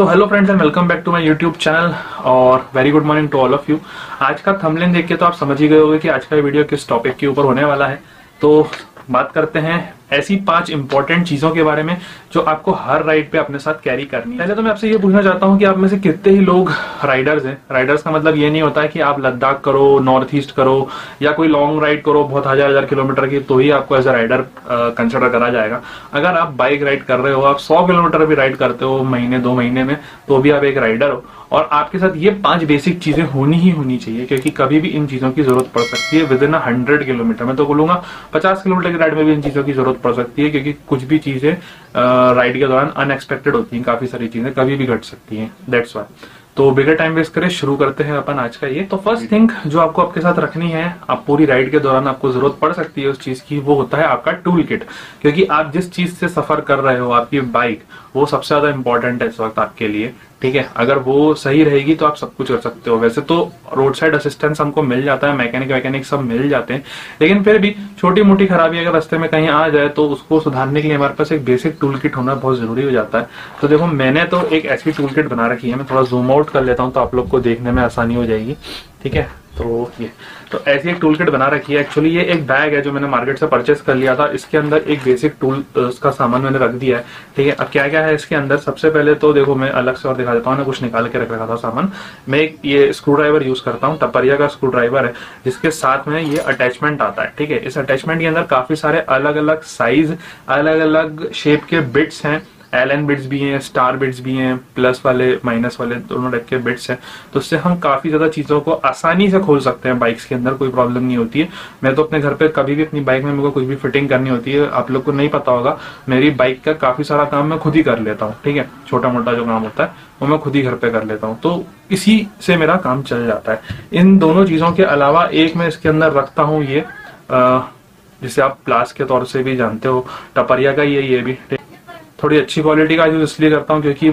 So hello friends and welcome back to my YouTube channel और very good morning to all of you. आज का thumbnail देख के तो आप समझ ही गए होंगे कि आज का वीडियो किस टॉपिक के ऊपर होने वाला है। तो बात करते हैं ऐसी 5 इंपॉर्टेंट चीजों के बारे में जो आपको हर राइड पे अपने साथ कैरी करनी है। पहले तो मैं आपसे ये पूछना चाहता हूँ कि आप में से कितने ही लोग राइडर्स हैं। राइडर्स का मतलब ये नहीं होता है कि आप लद्दाख करो, नॉर्थ ईस्ट करो या कोई लॉन्ग राइड करो बहुत हजार किलोमीटर की, तो ही आपको एज अ राइडर कंसिडर करा जाएगा। अगर आप बाइक राइड कर रहे हो, आप 100 किलोमीटर भी राइड करते हो महीने 2 महीने में, तो भी आप एक राइडर हो। और आपके साथ ये 5 बेसिक चीजें होनी ही होनी चाहिए, क्योंकि कभी भी इन चीजों की जरूरत पड़ सकती है। विद इन 100 किलोमीटर, मैं तो बोलूंगा 50 किलोमीटर की राइड में भी इन चीजों की जरूरत पड़ सकती है, क्योंकि कुछ भी चीजें राइड के दौरान अनएक्सपेक्टेड होती हैं। काफी सारी चीजें कभी भी घट सकती हैं, दैट्स व्हाई। तो बिगर टाइम वेस्ट करें, शुरू करते हैं अपन आज का ये। तो फर्स्ट थिंग जो आपको आपके साथ रखनी है, आप पूरी राइड के दौरान आपको जरूरत पड़ सकती है उस चीज की, वो होता है आपका टूल किट। क्योंकि आप जिस चीज से सफर कर रहे हो, आपकी बाइक, वो सबसे ज्यादा इंपॉर्टेंट है इस वक्त आपके लिए। ठीक है, अगर वो सही रहेगी तो आप सब कुछ कर सकते हो। वैसे तो रोड साइड असिस्टेंस हमको मिल जाता है, मैकेनिक सब मिल जाते हैं, लेकिन फिर भी छोटी मोटी खराबी अगर रास्ते में कहीं आ जाए तो उसको सुधारने के लिए हमारे पास एक बेसिक टूल किट होना बहुत जरूरी हो जाता है। तो देखो, मैंने तो एक ऐसी टूल किट बना रखी है, मैं थोड़ा जूम आउट कर लेता हूँ तो आप लोग को देखने में आसानी हो जाएगी। ठीक है, तो ये तो ऐसी एक टूल किट बना रखी है। एक्चुअली ये एक बैग है जो मैंने मार्केट से परचेस कर लिया था। इसके अंदर एक बेसिक टूल का सामान मैंने रख दिया है। ठीक है, अब क्या क्या है इसके अंदर, सबसे पहले तो देखो मैं अलग से और दिखा देता हूँ। मैं कुछ निकाल के रख रखा था सामान। मैं ये स्क्रू ड्राइवर यूज करता हूँ, टपरिया का स्क्रू ड्राइवर है, जिसके साथ में ये अटैचमेंट आता है। ठीक है, इस अटैचमेंट के अंदर काफी सारे अलग अलग साइज, अलग अलग शेप के बिट्स हैं। एलन बिट्स भी हैं, स्टार बिट्स भी हैं, प्लस वाले माइनस वाले दोनों टाइप के बिट्स हैं। तो इससे हम काफी ज्यादा चीजों को आसानी से खोल सकते हैं। बाइक्स के अंदर कोई प्रॉब्लम नहीं होती है। मैं तो अपने घर पे कभी भी अपनी बाइक में मेरे को कुछ भी फिटिंग करनी होती है, आप लोग को नहीं पता होगा, मेरी बाइक का काफी सारा काम मैं खुद ही कर लेता हूँ। ठीक है, छोटा मोटा जो काम होता है वो मैं खुद ही घर पे कर लेता हूँ, तो इसी से मेरा काम चल जाता है। इन दोनों चीजों के अलावा एक मैं इसके अंदर रखता हूँ ये, जिसे आप प्लास के तौर से भी जानते हो, टपरिया का ये भी थोड़ी अच्छी क्वालिटी का यूज इसलिए करता हूँ क्योंकि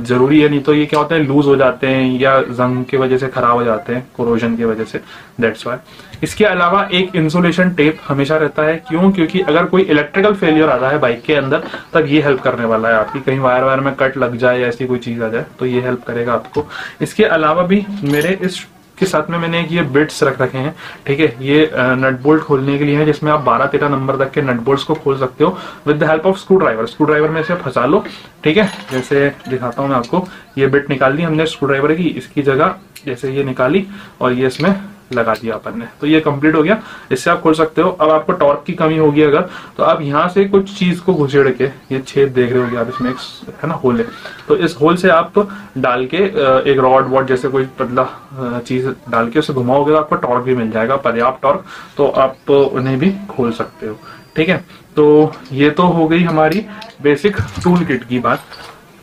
जरूरी है, नहीं तो ये क्या होता है, लूज हो जाते हैं या जंग की वजह से खराब हो जाते हैं, कोरोजन की वजह से, दैट्स व्हाई। इसके अलावा एक इंसुलेशन टेप हमेशा रहता है। क्यों? क्योंकि अगर कोई इलेक्ट्रिकल फेलियर आता है बाइक के अंदर, तब ये हेल्प करने वाला है आपकी। कहीं वायर में कट लग जाए या ऐसी कोई चीज आ जाए तो ये हेल्प करेगा आपको। इसके अलावा भी मेरे इस के साथ में मैंने ये बिट्स रख रखे हैं। ठीक है, ये नट बोल्ट खोलने के लिए है, जिसमें आप 12-13 नंबर तक के नट बोल्ट्स को खोल सकते हो with the help of screw driver. Screw driver में इसे फंसा लो। ठीक है, जैसे दिखाता हूं मैं आपको, ये बिट निकाल ली हमने स्क्रू ड्राइवर की, इसकी जगह जैसे ये निकाली और ये इसमें लगा दिया अपन ने, तो ये कंप्लीट हो गया। इससे आप खोल सकते हो। अब आपको टॉर्क की कमी होगी अगर, तो आप यहाँ से कुछ चीज को घुसेड़ के, ये छेद देख रहे होगे आप, इसमें एक है ना होल है, तो इस होल से आप डाल के एक रॉड वॉड जैसे कोई पतला चीज डाल के उसे घुमाओगे तो आपको टॉर्क भी मिल जाएगा, पर्याप्त टॉर्क, तो आप उन्हें भी खोल सकते हो। ठीक है, तो ये तो हो गई हमारी बेसिक टूल किट की बात।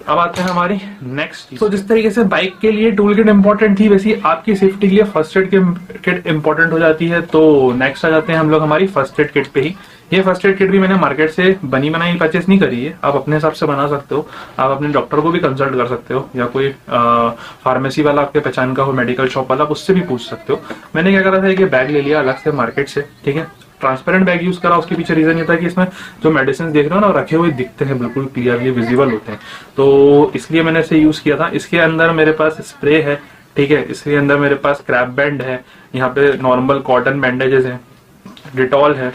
अब आते हैं हमारी नेक्स्ट चीज। तो जिस तरीके से बाइक के लिए टूल किट इंपॉर्टेंट थी, वैसे आपकी सेफ्टी के लिए फर्स्ट एड किट इंपॉर्टेंट हो जाती है। तो नेक्स्ट आ जाते हैं हम लोग हमारी फर्स्ट एड किट पे ही। ये फर्स्ट एड किट भी मैंने मार्केट से बनी बनाई परचेस नहीं करी है, आप अपने हिसाब से बना सकते हो। आप अपने डॉक्टर को भी कंसल्ट कर सकते हो, या कोई फार्मेसी वाला आपके पहचान का हो, मेडिकल शॉप वाला, उससे भी पूछ सकते हो। मैंने क्या करा था, एक बैग ले लिया अलग से मार्केट से। ठीक है, ट्रांसपेरेंट बैग यूज करा। उसके पीछे रीजन ये था कि इसमें जो मेडिसिन देख रहे हो ना, रखे हुए दिखते हैं, बिल्कुल क्लियरली विजिबल होते हैं, तो इसलिए मैंने इसे यूज किया था। इसके अंदर मेरे पास स्प्रे है। ठीक है, इसके अंदर मेरे पास क्रैप बैंड है, यहाँ पे नॉर्मल कॉटन बैंडेजेस हैं, डिटॉल है,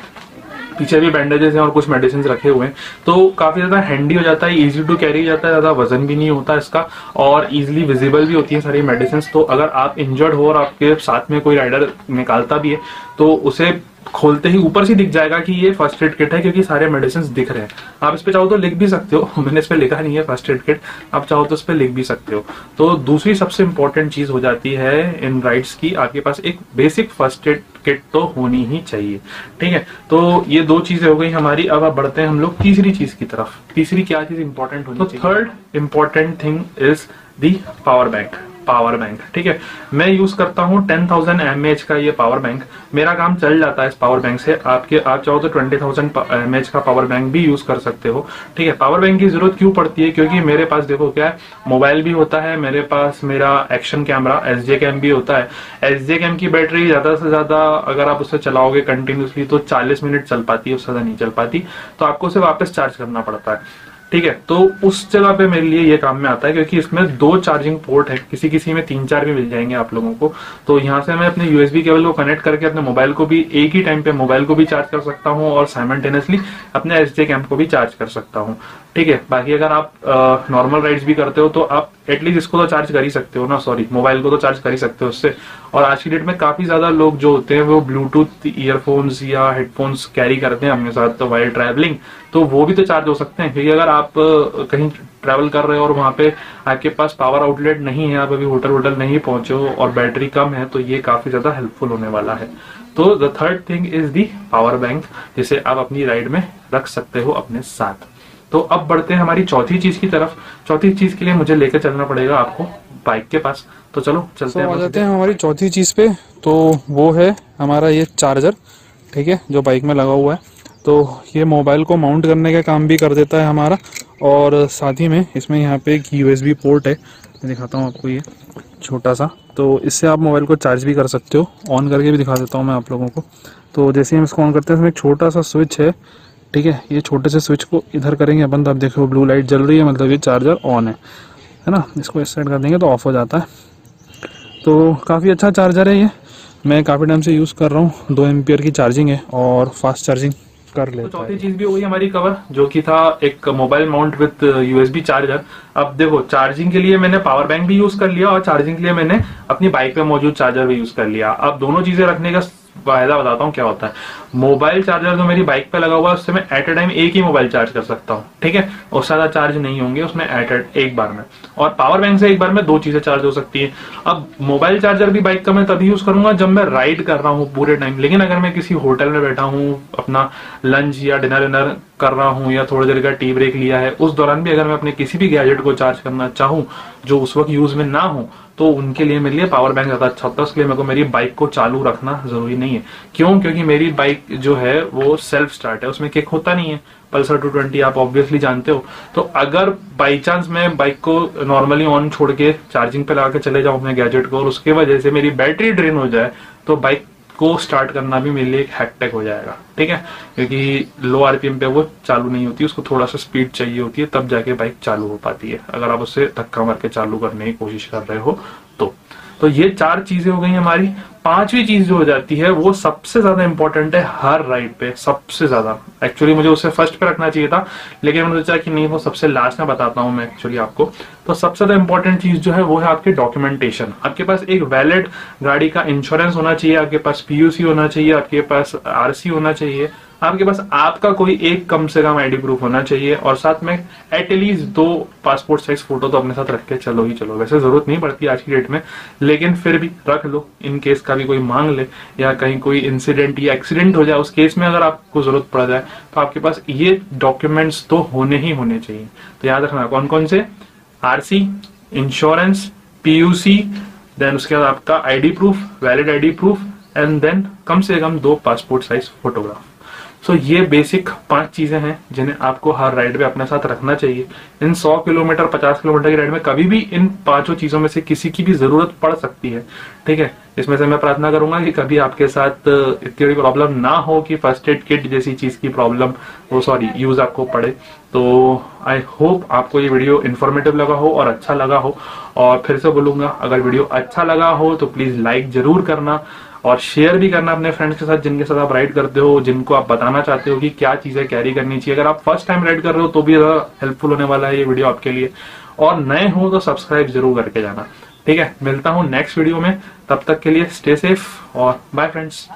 पीछे भी बैंडेजेस हैं और कुछ मेडिसिन रखे हुए हैं। तो काफी ज्यादा हैंडी हो जाता है, इजी टू कैरी जाता है, ज्यादा वजन भी नहीं होता इसका, और इजीली विजिबल भी होती है सारी मेडिसिन। तो अगर आप इंजर्ड हो और आपके साथ में कोई राइडर निकालता भी है, तो उसे खोलते ही ऊपर से दिख जाएगा कि ये फर्स्ट एड किट है, क्योंकि सारे मेडिसिन दिख रहे हैं। आप इस पे चाहो तो लिख भी सकते हो, मैंने इस पे लिखा नहीं है फर्स्ट एड किट, आप चाहो तो इस पे लिख भी सकते हो। तो दूसरी सबसे इंपॉर्टेंट चीज हो जाती है इन राइड्स की, आपके पास एक बेसिक फर्स्ट एड किट तो होनी ही चाहिए। ठीक है, तो ये 2 चीजें हो गई हमारी। अब आप बढ़ते हैं हम लोग तीसरी चीज की तरफ। तीसरी क्या चीज इंपॉर्टेंट होनी चाहिए? तो third important thing is the power bank. Power bank, ठीक है, मैं यूज करता हूँ 10,000 mAh का ये पावर बैंक। मेरा काम चल जाता है इस पावर बैंक से। आप चाहो तो 20,000 mAh का पावर बैंक भी यूज कर सकते हो। ठीक है, पावर बैंक की जरूरत क्यों पड़ती है? क्योंकि मेरे पास देखो क्या है, मोबाइल भी होता है, मेरे पास मेरा एक्शन कैमरा SJ कैम भी होता है। SJ कैम की बैटरी ज्यादा से ज्यादा अगर आप उसे चलाओगे कंटिन्यूसली तो 40 मिनट चल पाती है, उससे ज्यादा नहीं चल पाती, तो आपको उसे वापस चार्ज करना पड़ता है। ठीक है। तो उस जगह पे मेरे लिए ये काम में आता है, क्योंकि इसमें 2 चार्जिंग पोर्ट है, किसी किसी में 3-4 भी मिल जाएंगे आप लोगों को। तो यहाँ से मैं अपने यूएसबी केबल को कनेक्ट करके अपने मोबाइल को भी एक ही टाइम पे मोबाइल को भी चार्ज कर सकता हूँ और साइमल्टेनियसली अपने एसजे कैम को भी चार्ज कर सकता हूँ। ठीक है। बाकी अगर आप नॉर्मल राइड्स भी करते हो तो आप एटलीस्ट इसको तो चार्ज कर ही सकते हो ना, सॉरी मोबाइल को तो चार्ज कर ही सकते हो उससे। और आज की डेट में काफी ज्यादा लोग जो होते हैं वो ब्लूटूथ ईयरफोन्स या हेडफोन्स कैरी करते हैं अपने साथ वाइल ट्रैवलिंग, तो वो भी तो चार्ज हो सकते हैं। क्योंकि अगर आप कहीं ट्रैवल कर रहे हो और वहां पे आपके पास पावर आउटलेट नहीं है, आप अभी होटल नहीं पहुंचे हो और बैटरी कम है, तो ये काफी ज्यादा हेल्पफुल होने वाला है। तो the third thing is the power bank, जिसे आप अपनी राइड में रख सकते हो अपने साथ। तो अब बढ़ते हैं हमारी चौथी चीज की तरफ। चौथी चीज के लिए मुझे लेकर चलना पड़ेगा आपको बाइक के पास, तो चलो चलते हैं। आ जाते हैं हमारी चौथी चीज पे, तो वो है हमारा ये चार्जर, ठीक है, जो बाइक में लगा हुआ है। तो ये मोबाइल को माउंट करने का काम भी कर देता है हमारा, और साथ ही में इसमें यहाँ पे एक यूएसबी पोर्ट है, मैं दिखाता हूँ आपको, ये छोटा सा। तो इससे आप मोबाइल को चार्ज भी कर सकते हो। ऑन करके भी दिखा देता हूँ मैं आप लोगों को। तो जैसे हम इसको ऑन करते हैं, इसमें एक छोटा सा स्विच है, ठीक है। ये छोटे से स्विच को इधर करेंगे अपन, तो आप देखो ब्लू लाइट जल रही है, मतलब ये चार्जर ऑन है ना। इसको इस साइड कर देंगे तो ऑफ हो जाता है। तो काफ़ी अच्छा चार्जर है ये, मैं काफ़ी टाइम से यूज़ कर रहा हूँ। 2 एम्पियर की चार्जिंग है और फास्ट चार्जिंग कर लेता है। तो चौथी चीज भी हो गई हमारी कवर, जो कि था एक mobile mount with USB charger. अब देखो, चार्जिंग के लिए मैंने पावर बैंक भी यूज कर लिया और चार्जिंग के लिए मैंने अपनी बाइक पे मौजूद चार्जर भी यूज कर लिया। अब दोनों चीजें रखने का फायदा बताता हूँ क्या होता है। मोबाइल चार्जर जो मेरी बाइक पे लगा हुआ है, उससे मैं एट ए टाइम एक ही मोबाइल चार्ज कर सकता हूँ, ठीक है। और ज्यादा चार्ज नहीं होंगे उसमें एक बार में। और पावर बैंक से एक बार में 2 चीजें चार्ज हो सकती है। अब मोबाइल चार्जर भी बाइक का मैं तभी यूज करूंगा जब मैं राइड कर रहा हूँ पूरे टाइम। लेकिन अगर मैं किसी होटल में बैठा हूँ, अपना लंच या डिनर कर रहा हूँ, या थोड़ी देर का टी ब्रेक लिया है, उस दौरान भी अगर मैं अपने किसी भी गैजेट को चार्ज करना चाहूँ जो उस वक्त यूज में ना हो, तो उनके लिए मेरे लिए पावर बैंक ज्यादा अच्छा होता है। उसके लिए मेरे को मेरी बाइक को चालू रखना जरूरी नहीं है। क्यों? क्योंकि मेरी बाइक जो है वो सेल्फ स्टार्ट है, उसमें किक होता नहीं है। पल्सर 220 आप ऑब्वियसली जानते हो। तो अगर बाई चांस मैं बाइक को नॉर्मली ऑन छोड़ के चार्जिंग पे लगा के चले जाऊं अपने गैजेट को, और उसके वजह से मेरी बैटरी ड्रेन हो जाए, तो बाइक को स्टार्ट करना भी मेरे लिए एक हैक्टिक हो जाएगा, ठीक है। क्योंकि लो आरपीएम पे वो चालू नहीं होती, उसको थोड़ा सा स्पीड चाहिए होती है, तब जाके बाइक चालू हो पाती है, अगर आप उससे धक्का मार के चालू करने की कोशिश कर रहे हो तो ये 4 चीजें हो गई हमारी। 5वीं चीज जो हो जाती है वो सबसे ज्यादा इंपॉर्टेंट है हर राइड पे, सबसे ज्यादा। एक्चुअली मुझे उसे फर्स्ट पे रखना चाहिए था, लेकिन मैंने सोचा कि नहीं, वो सबसे लास्ट में बताता हूं मैं एक्चुअली आपको। तो सबसे ज्यादा इंपॉर्टेंट चीज जो है वो है आपके डॉक्यूमेंटेशन। आपके पास एक वैलिड गाड़ी का इंश्योरेंस होना चाहिए, आपके पास पीयूसी होना चाहिए, आपके पास आरसी होना चाहिए, आपके पास आपका कोई एक कम से कम आईडी प्रूफ होना चाहिए, और साथ में एटलीस्ट 2 पासपोर्ट साइज फोटो तो अपने साथ रख के चलो ही चलो। वैसे जरूरत नहीं पड़ती आज की डेट में, लेकिन फिर भी रख लो, इन केस का भी कोई मांग ले या कहीं कोई इंसिडेंट या एक्सीडेंट हो जाए, उस केस में अगर आपको जरूरत पड़ जाए तो आपके पास ये डॉक्यूमेंट्स तो होने ही होने चाहिए। तो याद रखना कौन कौन से: आरसी, इंश्योरेंस, पीयूसी, देन उसके बाद आपका ID proof, valid ID proof, and then कम से कम 2 पासपोर्ट साइज फोटोग्राफ। सो ये बेसिक 5 चीजें हैं जिन्हें आपको हर राइड में अपने साथ रखना चाहिए। इन 100 किलोमीटर 50 किलोमीटर की राइड में कभी भी इन 5 चीजों में से किसी की भी जरूरत पड़ सकती है, ठीक है। इसमें से मैं प्रार्थना करूंगा कि कभी आपके साथ इतनी बड़ी प्रॉब्लम ना हो कि फर्स्ट एड किट जैसी चीज की प्रॉब्लम यूज आपको पड़े। तो आई होप आपको ये वीडियो इन्फॉर्मेटिव लगा हो और अच्छा लगा हो। और फिर से बोलूंगा, अगर वीडियो अच्छा लगा हो तो प्लीज लाइक जरूर करना और शेयर भी करना अपने फ्रेंड्स के साथ जिनके साथ आप राइड करते हो, जिनको आप बताना चाहते हो कि क्या चीजें कैरी करनी चाहिए। अगर आप फर्स्ट टाइम राइड कर रहे हो तो भी हेल्पफुल होने वाला है ये वीडियो आपके लिए। और नए हो तो सब्सक्राइब जरूर करके जाना, ठीक है। मिलता हूं नेक्स्ट वीडियो में, तब तक के लिए स्टे सेफ और बाय फ्रेंड्स।